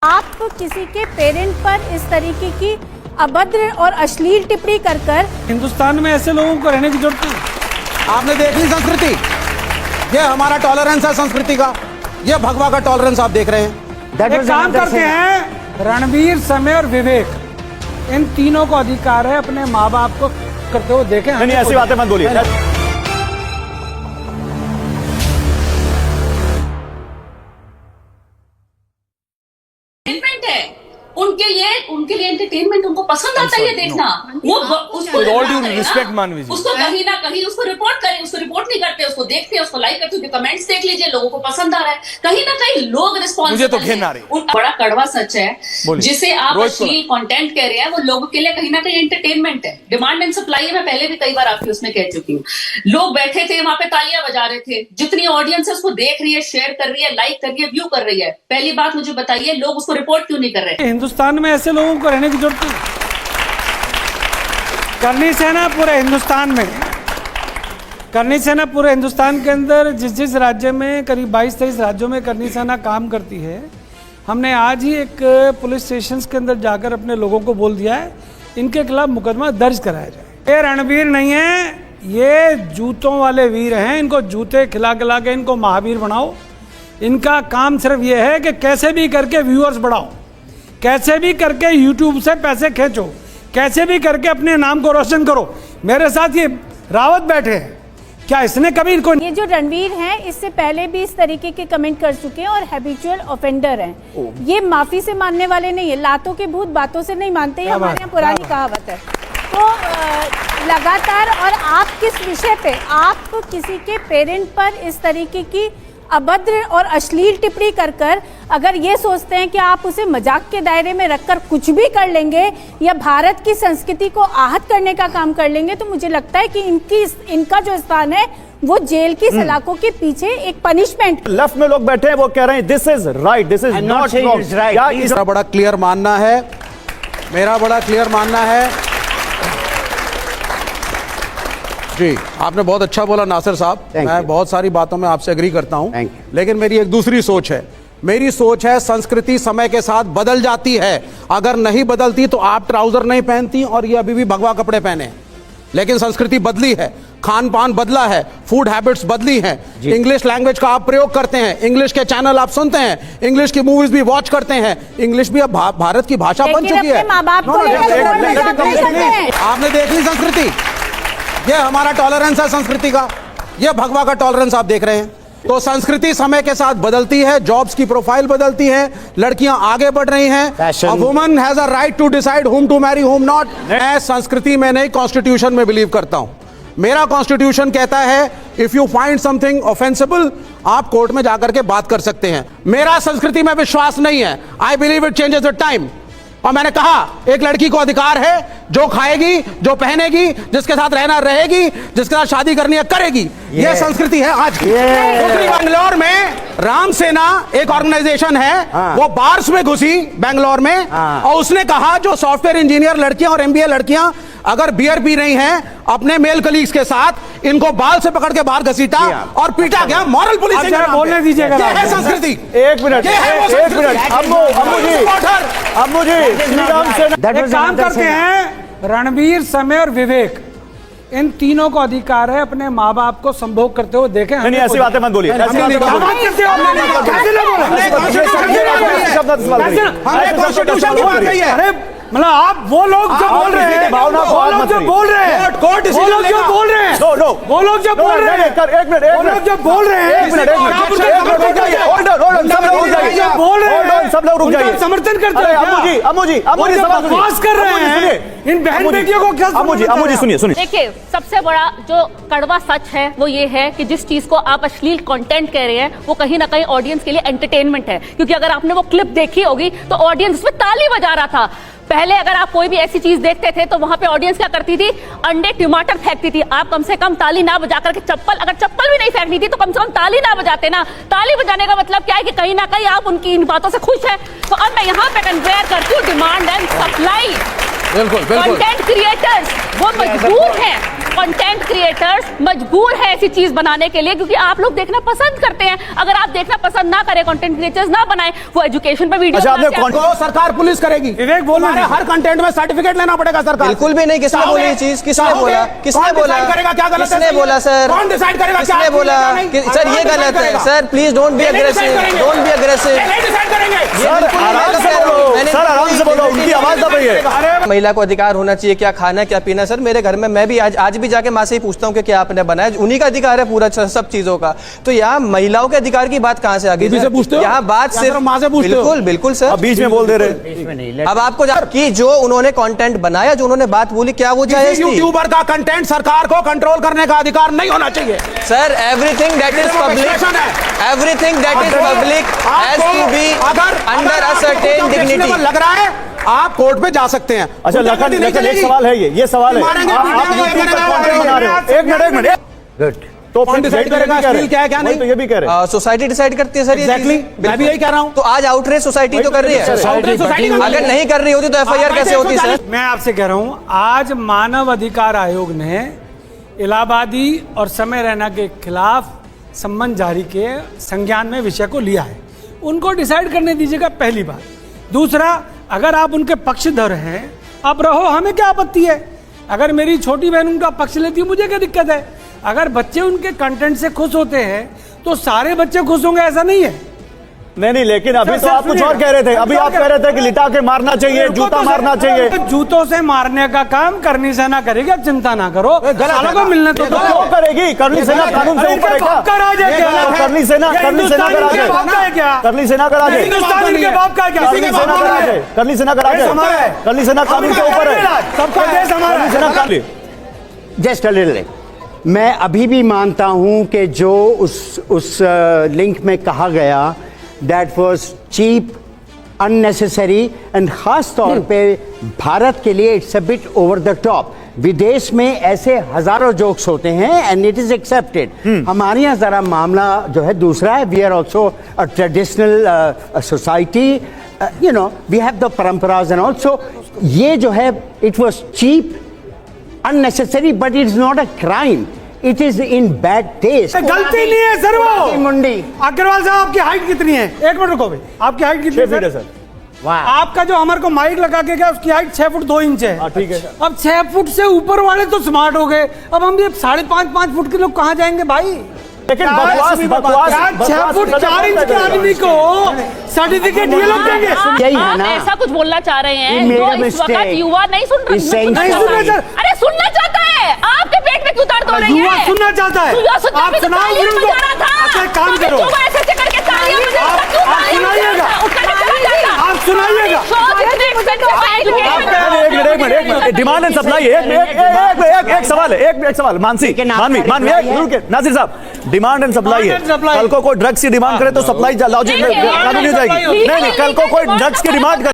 आप किसी के पेरेंट पर इस तरीके की अभद्र और अश्लील टिप्पणी कर हिंदुस्तान में ऐसे लोगों को रहने की जरूरत नहीं। आपने देख ली संस्कृति, ये हमारा टॉलरेंस है संस्कृति का, ये भगवा का टॉलरेंस आप देख रहे हैं। एक काम करते हैं, रणवीर, समय और विवेक, इन तीनों को अधिकार है अपने माँ बाप को करते हुए देखें। नहीं ऐसी बातें मत बोलिए। उनके लिए एंटरटेनमेंट, उनको पसंद आता है ये देखना। वो उसको रिस्पेक्ट मानवी जी, उसको कहीं ना कहीं उसको रिपोर्ट करें, उसको रिपोर्ट नहीं करते, उसको देखते हैं, उसको लाइक करते हैं, कमेंट्स देख लीजिए, लोगों को पसंद आ रहा है। कहीं ना कहीं लोग रिस्पॉन्स, मुझे तो घिन आ रही है। बड़ा कड़वा सच है जिसे आप अश्लील कंटेंट कह रहे हैं, वो लोगों के लिए कहीं ना कहीं एंटरटेनमेंट है। डिमांड एंड सप्लाई है, मैं पहले भी कई बार आपकी उसमें कह चुकी हूँ। लोग बैठे थे वहां पे, तालियां बजा रहे थे, जितनी ऑडियंस है उसको देख रही है, शेयर कर रही है, लाइक कर रही है, व्यू कर रही है। पहली बात मुझे बताइए, लोग उसको रिपोर्ट क्यों नहीं कर रहे? हिंदुस्तान में ऐसे लोगों को रहने की जरूरत नहीं। करनी सेना पूरे हिंदुस्तान में, करनी सेना पूरे हिंदुस्तान के अंदर जिस राज्य में, करीब 22-23 राज्यों में करनी सेना काम करती है। हमने आज ही एक पुलिस स्टेशन के अंदर जाकर अपने लोगों को बोल दिया है, इनके खिलाफ मुकदमा दर्ज कराया जाए। ये रणवीर नहीं है, ये जूतों वाले वीर हैं। इनको जूते खिला खिला के इनको महावीर बनाओ। इनका काम सिर्फ ये है कि कैसे भी करके व्यूअर्स बढ़ाओ, कैसे भी करके यूट्यूब से पैसे खींचो, कैसे भी करके अपने नाम को रोशन करो। मेरे साथ ये रावत बैठे हैं, क्या इसने कभी इनको, ये जो रणवीर हैं इससे पहले भी इस तरीके के कमेंट कर चुके हैं और हैबिचुअल ऑफेंडर हैं। ये माफी से मानने वाले नहीं है, लातों के भूत बातों से नहीं मानते, ये हमारे यहाँ पुरानी कहावत है। तो लगातार, और आप किस विषय पे, आप किसी के पेरेंट पर इस तरीके की अभद्र और अश्लील टिप्पणी कर अगर ये सोचते हैं कि आप उसे मजाक के दायरे में रखकर कुछ भी कर लेंगे या भारत की संस्कृति को आहत करने का काम कर लेंगे, तो मुझे लगता है कि इनका जो स्थान है वो जेल की सलाखों के पीछे एक पनिशमेंट। लेफ्ट में लोग बैठे हैं, वो कह रहे हैं this is right, this is not wrong. मेरा बड़ा क्लियर मानना है, मेरा बड़ा क्लियर मानना है जी। आपने बहुत अच्छा बोला नासिर साहब, मैं बहुत सारी बातों में आपसे एग्री करता हूं, लेकिन मेरी एक दूसरी सोच है। मेरी सोच है संस्कृति समय के साथ बदल जाती है। अगर नहीं बदलती तो आप ट्राउजर नहीं पहनती और ये अभी भी भगवा कपड़े पहने, लेकिन संस्कृति बदली है, खान पान बदला है, फूड हैबिट्स बदली हैं। इंग्लिश लैंग्वेज का आप प्रयोग करते हैं, इंग्लिश के चैनल आप सुनते हैं, इंग्लिश की मूवीज भी वॉच करते हैं। इंग्लिश भी अब भारत की भाषा बन चुकी है। आपने देख ली संस्कृति, ये हमारा टॉलरेंस है संस्कृति का, ये भगवा का टॉलरेंस आप देख रहे हैं। तो संस्कृति समय के साथ बदलती है, जॉब्स की प्रोफाइल बदलती है, लड़कियां आगे बढ़ रही हैं। A woman has a right to decide whom to marry, whom not। मैं संस्कृति में नहीं, कॉन्स्टिट्यूशन में बिलीव करता हूं। मेरा कॉन्स्टिट्यूशन कहता है इफ यू फाइंड समथिंग ऑफेंसिबल, आप कोर्ट में जाकर के बात कर सकते हैं। मेरा संस्कृति में विश्वास नहीं है। I believe it changes with time. और मैंने कहा एक लड़की को अधिकार है, जो खाएगी, जो पहनेगी, जिसके साथ रहना रहेगी, जिसके साथ शादी करनी है करेगी। ये संस्कृति है आज की। बैंगलोर में राम सेना एक ऑर्गेनाइजेशन है, वो बार्स में घुसी बैंगलोर में, और उसने कहा जो सॉफ्टवेयर इंजीनियर लड़कियां और एमबीए लड़कियां अगर बियर पी रही हैं अपने मेल कलीग्स के साथ, इनको बाल से पकड़ के बाहर घसीटा और पीटा गया। मॉरल पुलिसिंग बोलने दीजिएगा। ये है संस्कृति। एक मिनट, एक मिनट, अम्मू जी, एक काम करते हैं, रणवीर, समय और विवेक, इन तीनों को अधिकार है अपने माँ बाप को संभोग करते हुए देखें। नहीं ऐसी बातें मत बोलिए। मतलब आप वो लोग जो बोल रहे हैं, वो लोग जो बोल रहे हैं, वो लोग जो बोल रहे हैं, वो लोग जो बोल रहे हैं, एक मिनट, वो लोग जो बोल रहे हैं, सब लोग रुक जाइए, समर्थन करते हैं। अम्मू जी बकवास कर रहे हैं, इन बहन बेटियों को क्या? अम्मू जी सुनिए। देखिए, सबसे बड़ा जो कड़वा सच है वो ये है कि जिस चीज को आप अश्लील कंटेंट कह रहे हैं, वो कहीं ना कहीं ऑडियंस के लिए एंटरटेनमेंट है। क्योंकि अगर आपने वो क्लिप देखी होगी तो ऑडियंस उसमें ताली बजा रहा था। पहले अगर आप कोई भी ऐसी चीज देखते थे तो वहां पे ऑडियंस क्या करती थी? अंडे टमाटर फेंकती थी। आप कम से कम ताली ना बजा करके, अगर चप्पल भी नहीं फेंकनी थी तो कम से कम ताली ना बजाते ना। ताली बजाने का मतलब क्या है कि कहीं ना कहीं आप उनकी इन बातों से खुश हैं। तो अब मैं यहाँ पे कन्वेयर करती हूँ डिमांड एंड सप्लाई। बिल्कुल, बिल्कुल। कंटेंट क्रिएटर्स वो मजबूर हैं, कंटेंट क्रिएटर्स मजबूर है ऐसी चीज बनाने के लिए, क्योंकि आप लोग देखना पसंद करते हैं। अगर आप देखना पसंद ना करें, कंटेंट क्रिएटर्स ना बनाएं, वो एजुकेशन पर वीडियो अच्छा, आपने तो सरकार पुलिस करेगी। विवेक बोलो तुम्हारे हर कंटेंट में सर्टिफिकेट लेना पड़ेगा सरकार। बिल्कुल भी नहीं। किसने बोली ये चीज? किसने बोला? किसने बोला? करेगा क्या गलत है? किसने बोला सर? कौन डिसाइड करेगा? किसने बोला? सर ये गलत है sir, please don't be aggressive, don't be aggressive. Sir आराम से बोलो, सर आराम से बोलो, उनकी आवाज दब रही है। महिला को अधिकार होना चाहिए, क्या खाना क्या पीना। सर मेरे घर में मैं भी आज भी जाके माँ से ही पूछता हूँ कि क्या आपने बनाया, उन्हीं का अधिकार है पूरा सब चीजों का। तो यहाँ महिलाओं के अधिकार की बात कहाँ से आ गई? यहाँ बात सिर्फ माँ से पूछते हो? बिल्कुल बिल्कुल सर, अब बीच में बोल दे रहे। अब आपको कि जो उन्होंने कंटेंट बनाया, जो उन्होंने बात बोली, क्या वो जायज थी? यूट्यूबर का कंटेंट सरकार को कंट्रोल करने का अधिकार नहीं होना चाहिए sir. Everything that is public, everything that is public has to be under a certain dignity. लग रहा है आप कोर्ट पे जा सकते हैं। अच्छा लखन, एक सवाल है, ये सवाल है, आप यूट्यूब पर कंटेंट बना रहे हो। एक मिनट गुड। तो कौन डिसाइड करेगा स्टील क्या है क्या नहीं? तो ये भी कह रहे हैं सोसाइटी डिसाइड करती है सर। एग्जैक्टली, मैं भी यही कह रहा हूं। तो आज आउटरीच सोसाइटी तो कर रही है। अगर नहीं कर रही होती तो एफआईआर कैसे होती सर? मैं आपसे कह रहा हूं, आज मानव अधिकार आयोग ने इलाहाबादी और समय रैना के खिलाफ सम्मन जारी के संज्ञान में विषय को लिया है। उनको डिसाइड करने दीजिएगा, पहली बात। दूसरा, अगर आप उनके पक्षधर हैं, आप रहो, हमें क्या आपत्ति है? अगर मेरी छोटी बहन उनका पक्ष लेती है, मुझे क्या दिक्कत है? अगर बच्चे उनके कंटेंट से खुश होते हैं तो सारे बच्चे खुश होंगे, ऐसा नहीं है। नहीं, लेकिन अभी तो आप कुछ और कह रहे थे। अभी आप कह रहे थे कि लिटा के मारना चाहिए, जूता मारना चाहिए। जूतों से मारने का काम करनी सेना करेगी, आप चिंता ना करो। सालों को मिलने तो क्यों करेगी? करनी सेना कानून से ऊपर है क्या? करनी सेना करनी सेना करा दे, करनी सेना करा दे, हिंदुस्तान के बाप का क्या? करनी सेना करा दे, करनी सेना करा दे, करनी सेना कानून के ऊपर है, सबका देश हमारा करनी सेना कानून। Just a little. मैं अभी भी मानता हूं कि जो उस लिंक में कहा गया that was cheap, unnecessary and खास तौर पे भारत के लिए it's a bit over the top. विदेश में ऐसे हजारों जोक्स होते हैं एंड इट इज एक्सेप्टेड। हमारे यहाँ जरा मामला जो है दूसरा है। We are also a traditional society, you know, we have the परंपराज एंड ऑल्सो। ये जो है it was cheap, unnecessary, but it's not a crime. It is in bad taste. गलती नहीं है सर वो। मुंडी अग्रवाल साहब, आपकी हाइट कितनी है? एक मिनट रुको भाई, आपकी हाइट कितनी 6 फीट है सर। वाह, आपका जो हमारे को माइक लगा के गया उसकी हाइट 6 फुट 2 इंच है। ठीक है। अब 6 फुट से ऊपर वाले तो स्मार्ट हो गए, अब हम ये 5.5 फुट के लोग कहाँ जाएंगे भाई? लेकिन बकवास 6 फुट 4 इंच के आदमी को सर्टिफिकेट ये लोग देंगे? यही है आप ना। ऐसा कुछ बोलना चाह रहे हैं He made जो a इस वक्त mistake. युवा नहीं सुन He's saying रहे, नहीं सुन रहे सर। अरे सुनना चाहता है। आपके पेट में क्यों दर्द हो रही युवा है? सुनना चाहता है। युवा सुनना आप भी तो सुनाओ तालियां फिर उनको। बजा रहा था। अच्छा, एक काम तो करो। क्यों ऐसे करके तालियां बजा रहा था? क्यों आप तालियां बजा सुनाइएगा। रहा था? उठकर चला जाता। आप सुनाइएगा। एक मिनट डिमांड एंड सप्लाई। एक सवाल है, एक सवाल मानसी नासिर साहब, डिमांड एंड सप्लाई है। कल को कोई ड्रग्स की डिमांड करे तो सप्लाई लॉजिक कानूनी हो जाएगी। नहीं, कल को कोई ड्रग्स की डिमांड